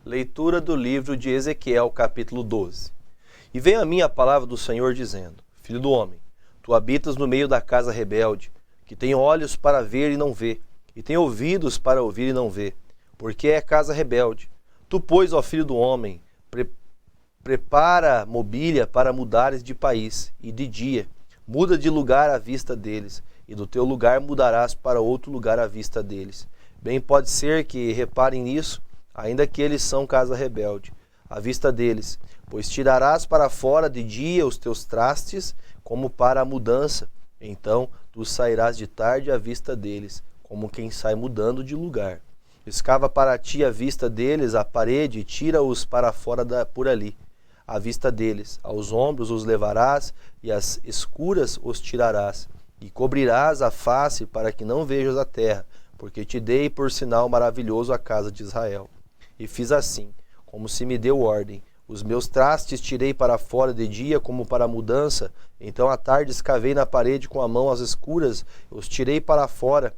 Leitura do livro de Ezequiel, capítulo 12. E veio a mim a palavra do Senhor, dizendo: Filho do homem, tu habitas no meio da casa rebelde, que tem olhos para ver e não vê, e tem ouvidos para ouvir e não vê, porque é casa rebelde. Tu, pois, ó filho do homem, prepara mobília para mudares de país, e de dia muda de lugar à vista deles, e do teu lugar mudarás para outro lugar à vista deles. Bem pode ser que reparem nisso, ainda que eles são casa rebelde, à vista deles, pois tirarás para fora de dia os teus trastes, como para a mudança. Então tu sairás de tarde à vista deles, como quem sai mudando de lugar. Escava para ti à vista deles a parede e tira-os para fora por ali. À vista deles, aos ombros os levarás, e às escuras os tirarás, e cobrirás a face para que não vejas a terra, porque te dei por sinal maravilhoso a casa de Israel. E fiz assim, como se me deu ordem. Os meus trastes tirei para fora de dia, como para a mudança. Então à tarde escavei na parede com a mão às escuras, os tirei para fora,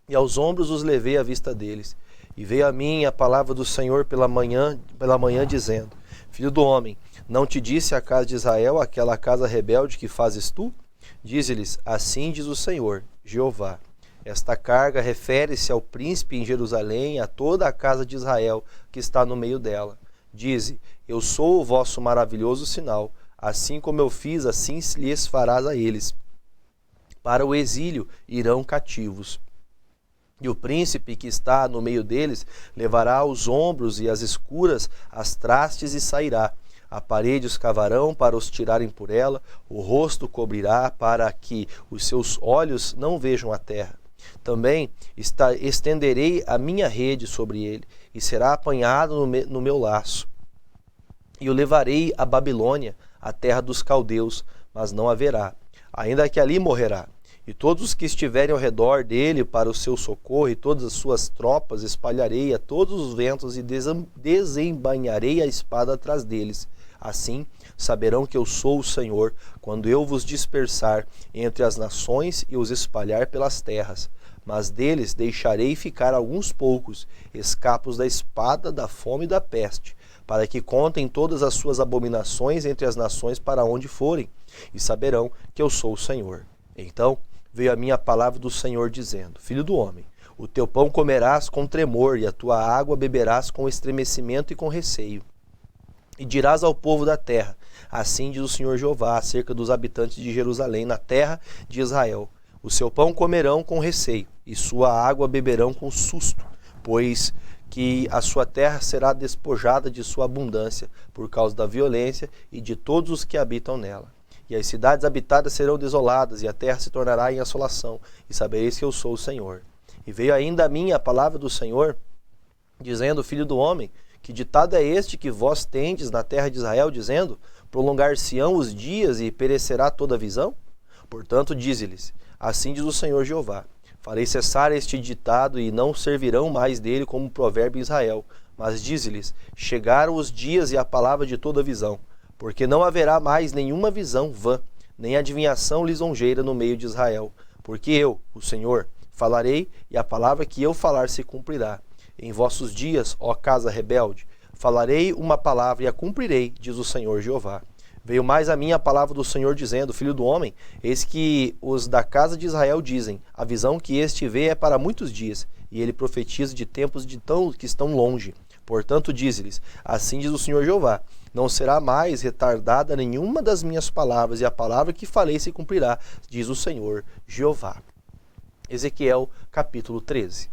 e aos ombros os levei à vista deles. E veio a mim a palavra do Senhor pela manhã dizendo: Filho do homem, não te disse a casa de Israel, aquela casa rebelde que fazes tu? Dize-lhes: assim diz o Senhor, Jeová. Esta carga refere-se ao príncipe em Jerusalém, a toda a casa de Israel que está no meio dela. Dize: eu sou o vosso maravilhoso sinal, assim como eu fiz, assim lhes farás a eles. Para o exílio irão cativos. E o príncipe que está no meio deles levará aos ombros e às escuras as trastes e sairá. A parede os cavarão para os tirarem por ela, o rosto cobrirá para que os seus olhos não vejam a terra. Também estenderei a minha rede sobre ele, e será apanhado no meu laço. E o levarei a Babilônia, a terra dos caldeus, mas não haverá, ainda que ali morrerá. E todos os que estiverem ao redor dele para o seu socorro, e todas as suas tropas espalharei a todos os ventos, e desembainharei a espada atrás deles. Assim saberão que eu sou o Senhor, quando eu vos dispersar entre as nações e os espalhar pelas terras. Mas deles deixarei ficar alguns poucos, escapos da espada, da fome e da peste, para que contem todas as suas abominações entre as nações para onde forem, e saberão que eu sou o Senhor. Então veio a mim a palavra do Senhor, dizendo: Filho do homem, o teu pão comerás com tremor, e a tua água beberás com estremecimento e com receio. E dirás ao povo da terra: assim diz o Senhor Jeová, acerca dos habitantes de Jerusalém, na terra de Israel: o seu pão comerão com receio, e sua água beberão com susto, pois que a sua terra será despojada de sua abundância, por causa da violência e de todos os que habitam nela. E as cidades habitadas serão desoladas, e a terra se tornará em assolação, e sabereis que eu sou o Senhor. E veio ainda a mim a palavra do Senhor, dizendo: Filho do homem, que ditado é este que vós tendes na terra de Israel, dizendo: prolongar-se-ão os dias e perecerá toda a visão? Portanto, dize-lhes: assim diz o Senhor Jeová: farei cessar este ditado, e não servirão mais dele como provérbio em Israel. Mas dize-lhes: chegaram os dias e a palavra de toda visão, porque não haverá mais nenhuma visão vã, nem adivinhação lisonjeira no meio de Israel. Porque eu, o Senhor, falarei, e a palavra que eu falar se cumprirá. Em vossos dias, ó casa rebelde, falarei uma palavra e a cumprirei, diz o Senhor Jeová. Veio mais a mim a palavra do Senhor, dizendo: Filho do homem, eis que os da casa de Israel dizem: a visão que este vê é para muitos dias, e ele profetiza de tempos que estão longe. Portanto, dize-lhes: assim diz o Senhor Jeová: não será mais retardada nenhuma das minhas palavras, e a palavra que falei se cumprirá, diz o Senhor Jeová. Ezequiel, capítulo 13.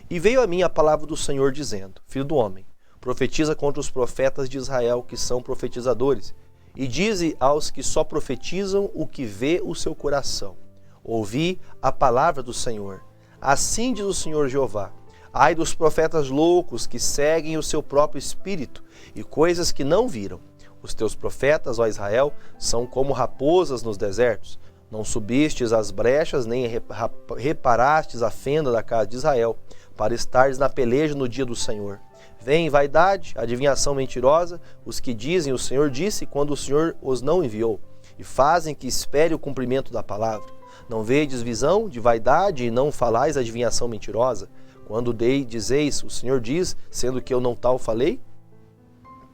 E veio a mim a palavra do Senhor, dizendo: Filho do homem, profetiza contra os profetas de Israel, que são profetizadores, e dize aos que só profetizam o que vê o seu coração: ouvi a palavra do Senhor. Assim diz o Senhor Jeová: ai dos profetas loucos que seguem o seu próprio espírito e coisas que não viram. Os teus profetas, ó Israel, são como raposas nos desertos. Não subistes às brechas, nem reparastes a fenda da casa de Israel, para estares na peleja no dia do Senhor. Vem vaidade, adivinhação mentirosa, os que dizem: o Senhor disse, quando o Senhor os não enviou, e fazem que espere o cumprimento da palavra. Não vedes visão de vaidade, e não falais adivinhação mentirosa? Quando dizeis: o Senhor diz, sendo que eu não tal falei?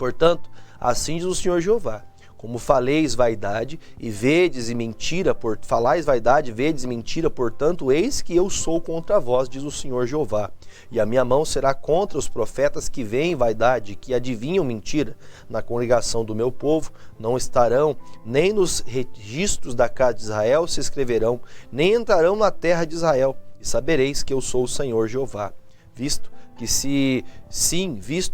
Portanto, assim diz o Senhor Jeová: como falais vaidade e vedes e mentira, falais vaidade, vedes e mentira, portanto, eis que eu sou contra vós, diz o Senhor Jeová. E a minha mão será contra os profetas que veem vaidade, que adivinham mentira. Na congregação do meu povo não estarão, nem nos registros da casa de Israel se escreverão, nem entrarão na terra de Israel. E sabereis que eu sou o Senhor Jeová. Visto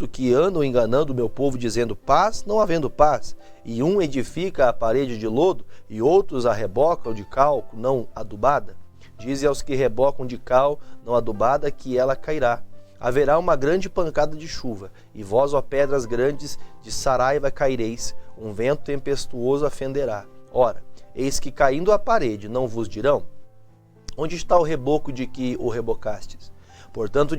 que andam enganando o meu povo, dizendo paz, não havendo paz, e um edifica a parede de lodo, e outros a rebocam de cal não adubada. Dize aos que rebocam de cal não adubada, que ela cairá. Haverá uma grande pancada de chuva, e vós, ó pedras grandes de Saraiva, caireis, um vento tempestuoso a fenderá. Ora, eis que caindo a parede, não vos dirão? Onde está o reboco de que o rebocastes? Portanto,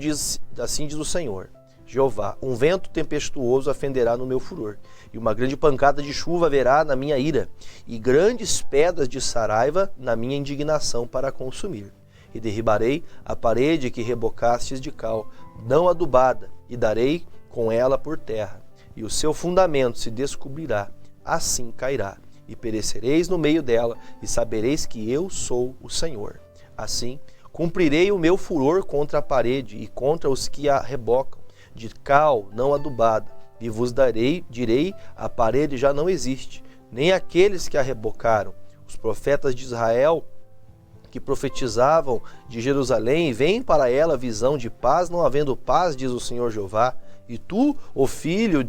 assim diz o Senhor Jeová: um vento tempestuoso a fenderá no meu furor, e uma grande pancada de chuva haverá na minha ira, e grandes pedras de Saraiva na minha indignação para consumir. E derribarei a parede que rebocastes de cal, não adubada, e darei com ela por terra, e o seu fundamento se descobrirá, assim cairá, e perecereis no meio dela, e sabereis que eu sou o Senhor. Assim, cumprirei o meu furor contra a parede e contra os que a rebocam, de cal não adubada, e vos direi, a parede já não existe, nem aqueles que a rebocaram. Os profetas de Israel, que profetizavam de Jerusalém, vêm para ela visão de paz, não havendo paz, diz o Senhor Jeová. E tu, ó filho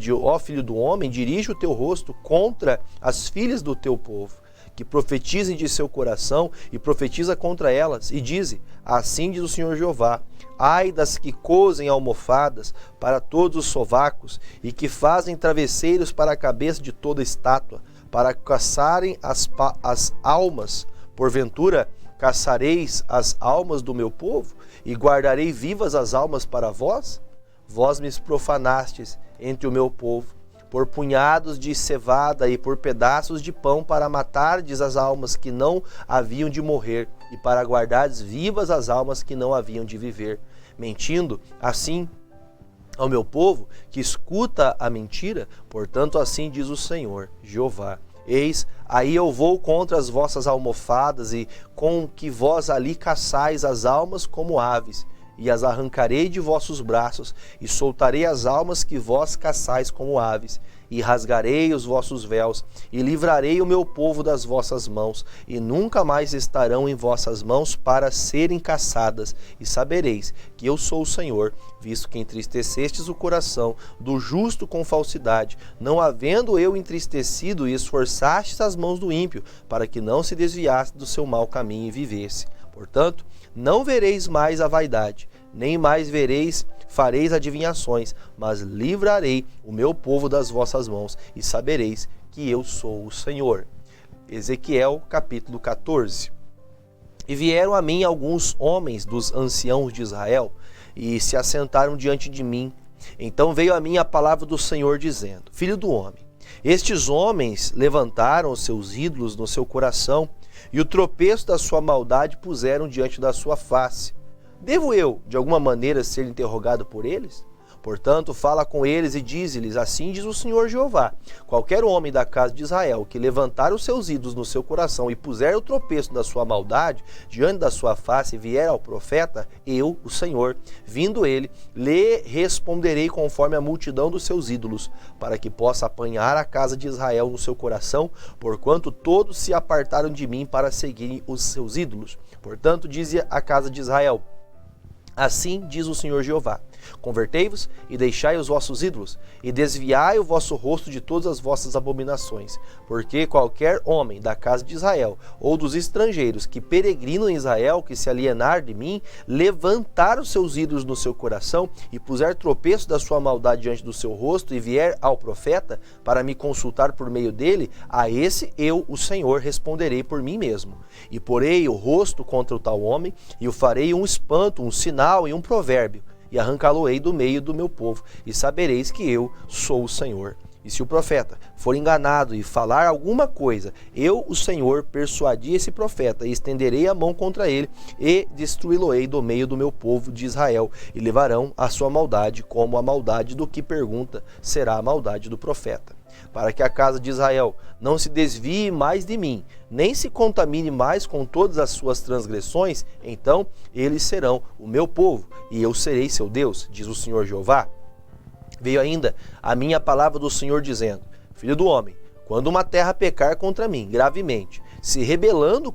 do homem, dirige o teu rosto contra as filhas do teu povo, que profetizem de seu coração, e profetiza contra elas, e dize: assim diz o Senhor Jeová: ai das que cosem almofadas para todos os sovacos, e que fazem travesseiros para a cabeça de toda estátua, para caçarem as almas. Porventura caçareis as almas do meu povo, e guardarei vivas as almas para vós? Vós me profanastes entre o meu povo, por punhados de cevada e por pedaços de pão, para matardes as almas que não haviam de morrer, e para guardardes vivas as almas que não haviam de viver, mentindo assim ao meu povo, que escuta a mentira. Portanto, assim diz o Senhor Jeová: eis, aí eu vou contra as vossas almofadas, e com que vós ali caçais as almas como aves, e as arrancarei de vossos braços, e soltarei as almas que vós caçais como aves, e rasgarei os vossos véus, e livrarei o meu povo das vossas mãos, e nunca mais estarão em vossas mãos para serem caçadas, e sabereis que eu sou o Senhor, visto que entristecestes o coração do justo com falsidade, não havendo eu entristecido, e esforçastes as mãos do ímpio, para que não se desviasse do seu mau caminho e vivesse. Portanto, não vereis mais a vaidade, nem mais fareis adivinhações, mas livrarei o meu povo das vossas mãos, e sabereis que eu sou o Senhor. Ezequiel capítulo 14. E vieram a mim alguns homens dos anciãos de Israel, e se assentaram diante de mim. Então veio a mim a palavra do Senhor, dizendo: filho do homem, estes homens levantaram os seus ídolos no seu coração, e o tropeço da sua maldade puseram diante da sua face. Devo eu, de alguma maneira, ser interrogado por eles? Portanto, fala com eles e dize-lhes: assim diz o Senhor Jeová: qualquer homem da casa de Israel que levantar os seus ídolos no seu coração e puser o tropeço da sua maldade diante da sua face e vier ao profeta, eu, o Senhor, vindo ele, lhe responderei conforme a multidão dos seus ídolos, para que possa apanhar a casa de Israel no seu coração, porquanto todos se apartaram de mim para seguirem os seus ídolos. Portanto, dizia a casa de Israel: assim diz o Senhor Jeová: convertei-vos e deixai os vossos ídolos, e desviai o vosso rosto de todas as vossas abominações, porque qualquer homem da casa de Israel, ou dos estrangeiros que peregrinam em Israel, que se alienar de mim, levantar os seus ídolos no seu coração, e puser tropeço da sua maldade diante do seu rosto, e vier ao profeta, para me consultar por meio dele, a esse eu, o Senhor, responderei por mim mesmo. E porei o rosto contra o tal homem, e o farei um espanto, um sinal e um provérbio, e arrancá-lo-ei do meio do meu povo, e sabereis que eu sou o Senhor. E se o profeta for enganado e falar alguma coisa, eu, o Senhor, persuadi esse profeta e estenderei a mão contra ele e destruí-lo-ei do meio do meu povo de Israel, e levarão a sua maldade como a maldade do que pergunta será a maldade do profeta. Para que a casa de Israel não se desvie mais de mim, nem se contamine mais com todas as suas transgressões, então eles serão o meu povo e eu serei seu Deus, diz o Senhor Jeová. Veio ainda a minha palavra do Senhor dizendo: Filho do homem, quando uma terra pecar contra mim gravemente, se rebelando,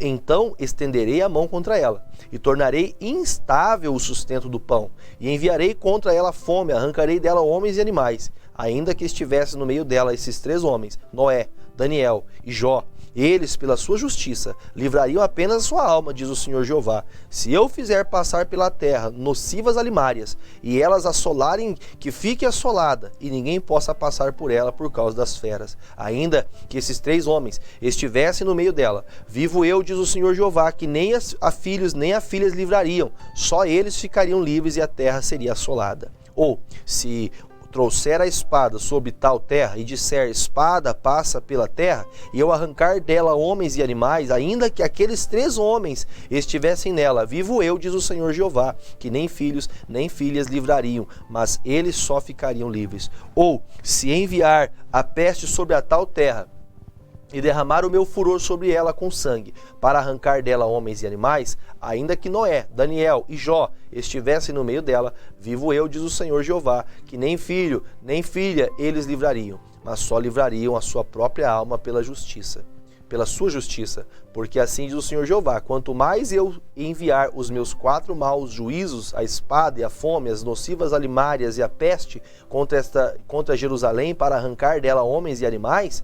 então estenderei a mão contra ela, e tornarei instável o sustento do pão, e enviarei contra ela fome, arrancarei dela homens e animais, ainda que estivesse no meio dela esses 3 homens, Noé, Daniel e Jó. Eles, pela sua justiça, livrariam apenas a sua alma, diz o Senhor Jeová. Se eu fizer passar pela terra nocivas alimárias, e elas assolarem, que fique assolada, e ninguém possa passar por ela por causa das feras, ainda que esses 3 homens estivessem no meio dela, vivo eu, diz o Senhor Jeová, que nem a filhos nem a filhas livrariam, só eles ficariam livres e a terra seria assolada. Ou, se trouxer a espada sobre tal terra e disser: espada passa pela terra, e eu arrancar dela homens e animais, ainda que aqueles 3 homens estivessem nela, vivo eu, diz o Senhor Jeová, que nem filhos nem filhas livrariam, mas eles só ficariam livres. Ou, se enviar a peste sobre a tal terra e derramar o meu furor sobre ela com sangue, para arrancar dela homens e animais, ainda que Noé, Daniel e Jó estivessem no meio dela, vivo eu, diz o Senhor Jeová, que nem filho, nem filha eles livrariam, mas só livrariam a sua própria alma pela justiça, pela sua justiça, porque assim diz o Senhor Jeová: quanto mais eu enviar os meus 4 maus juízos, a espada e a fome, as nocivas alimárias e a peste contra Jerusalém, para arrancar dela homens e animais,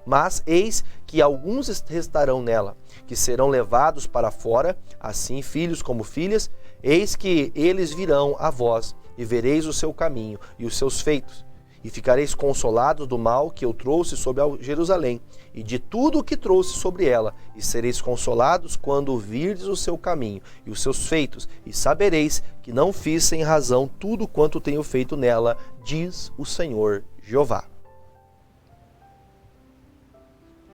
mas eis que alguns restarão nela, que serão levados para fora, assim filhos como filhas, eis que eles virão a vós, e vereis o seu caminho e os seus feitos, e ficareis consolados do mal que eu trouxe sobre Jerusalém, e de tudo o que trouxe sobre ela, e sereis consolados quando virdes o seu caminho e os seus feitos, e sabereis que não fiz sem razão tudo quanto tenho feito nela, diz o Senhor Jeová.